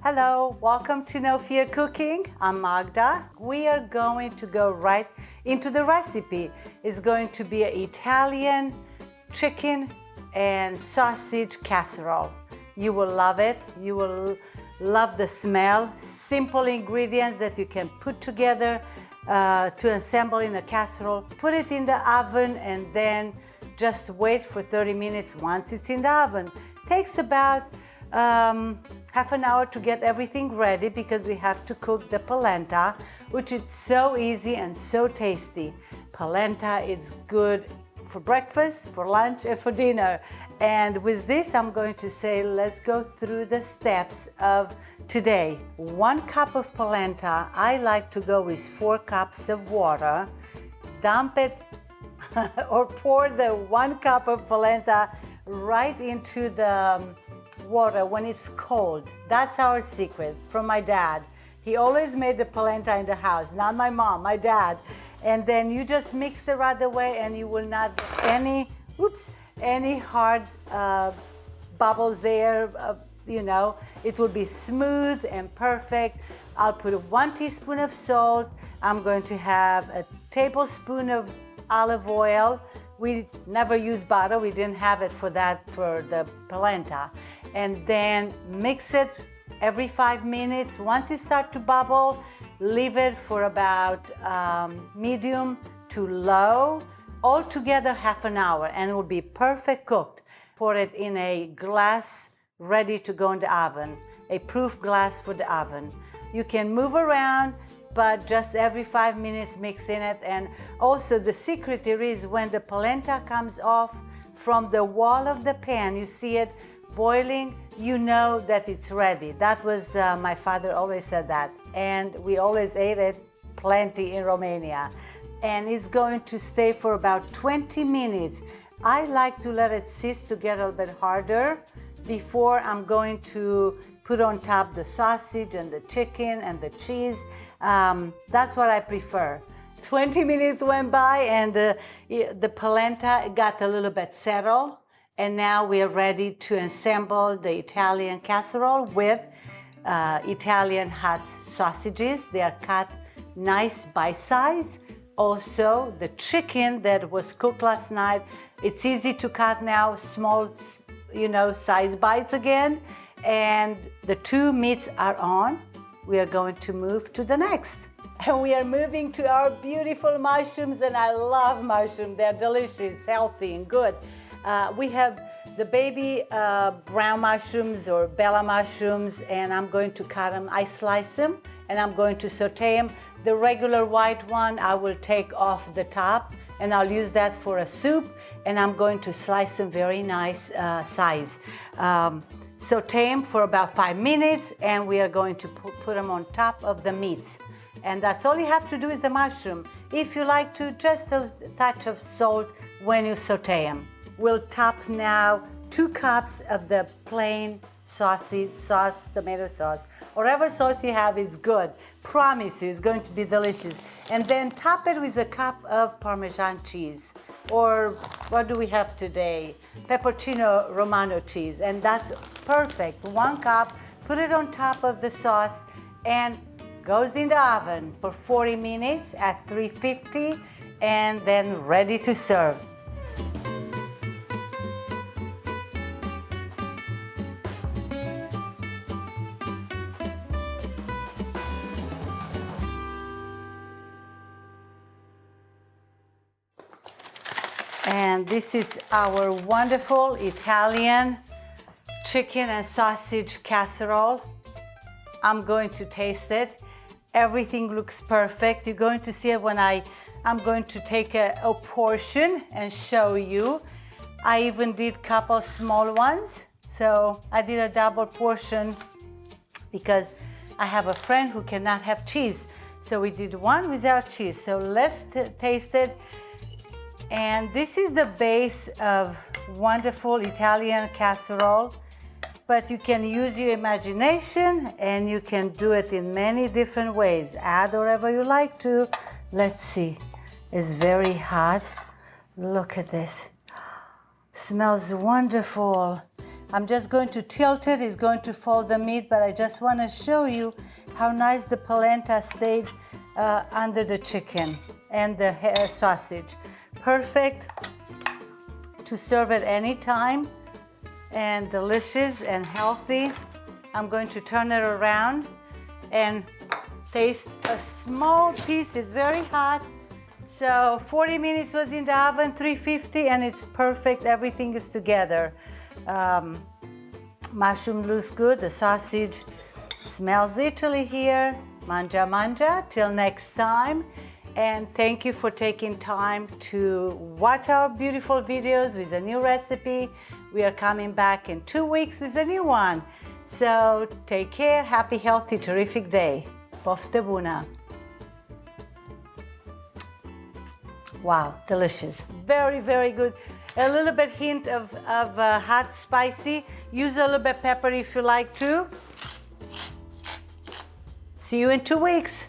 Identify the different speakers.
Speaker 1: Hello, welcome to No Fear Cooking. I'm Magda. We are going to go right into the recipe. It's going to be an Italian chicken and sausage casserole. You will love it. You will love the smell. Simple ingredients that you can put together to assemble in a casserole. Put it in the oven and then just wait for 30 minutes once it's in the oven. Takes about half an hour to get everything ready because we have to cook the polenta, which is so easy and so tasty. Polenta is good for breakfast, for lunch, and for dinner. And with this, I'm going to say, let's go through the steps of today. 1 cup of polenta. I like to go with 4 cups of water. Dump it or pour the 1 cup of polenta right into the water when it's cold. That's our secret from my dad. He always made the polenta in the house, not my mom, my dad. And then you just mix it right away and you will not get any hard bubbles there. It will be smooth and perfect. I'll put 1 teaspoon of salt. I'm going to have a tablespoon of olive oil. We never use butter. We didn't have it for the polenta. And then mix it every 5 minutes. Once it starts to bubble, leave it for about medium to low, all together half an hour, and it will be perfect cooked. Pour it in a glass ready to go in the oven, a proof glass for the oven. You can move around, but just every 5 minutes mix in it. And also the secret here is when the polenta comes off from the wall of the pan, you see it boiling, you know that it's ready. That was, my father always said that. And we always ate it plenty in Romania. And it's going to stay for about 20 minutes. I like to let it sit to get a little bit harder before I'm going to put on top the sausage and the chicken and the cheese. That's what I prefer. 20 minutes went by and the polenta got a little bit settled. And now we are ready to assemble the Italian casserole with Italian hot sausages. They are cut nice bite size. Also, the chicken that was cooked last night, it's easy to cut now, small, size bites again. And the 2 meats are on. We are going to move to the next. And we are moving to our beautiful mushrooms, and I love mushrooms. They're delicious, healthy, and good. We have the baby brown mushrooms or bella mushrooms, and I'm going to cut them. I slice them, and I'm going to saute them. The regular white one, I will take off the top, and I'll use that for a soup, and I'm going to slice them very nice size. Saute them for about 5 minutes, and we are going to put them on top of the meats. And that's all you have to do is the mushroom. If you like to, just a touch of salt when you saute them. We'll top now 2 cups of the plain sausage sauce, tomato sauce. Whatever sauce you have is good. Promise you, it's going to be delicious. And then top it with a cup of Parmesan cheese. Or what do we have today? Peppercino Romano cheese. And that's perfect. 1 cup, put it on top of the sauce and goes in the oven for 40 minutes at 350 and then ready to serve. And this is our wonderful Italian chicken and sausage casserole. I'm going to taste it. Everything looks perfect. You're going to see it when I'm going to take a portion and show you. I even did a couple small ones. So I did a double portion because I have a friend who cannot have cheese. So we did one without cheese. So let's taste it. And this is the base of wonderful Italian casserole. But you can use your imagination and you can do it in many different ways. Add whatever you like to. Let's see. It's very hot. Look at this. Smells wonderful. I'm just going to tilt it. It's going to fold the meat, but I just want to show you how nice the polenta stayed under the chicken and the sausage. Perfect to serve at any time and delicious and healthy. I'm going to turn it around and taste a small piece. It's very hot. So 40 minutes was in the oven, 350, and it's perfect. Everything is together. Mushroom looks good. The sausage smells Italy here. Mangia, mangia. Till next time. And thank you for taking time to watch our beautiful videos with a new recipe. We are coming back in 2 weeks with a new one. So take care. Happy, healthy, terrific day. Poftă bună. Wow, delicious. Very, very good. A little bit hint of hot spicy. Use a little bit pepper if you like to. See you in 2 weeks.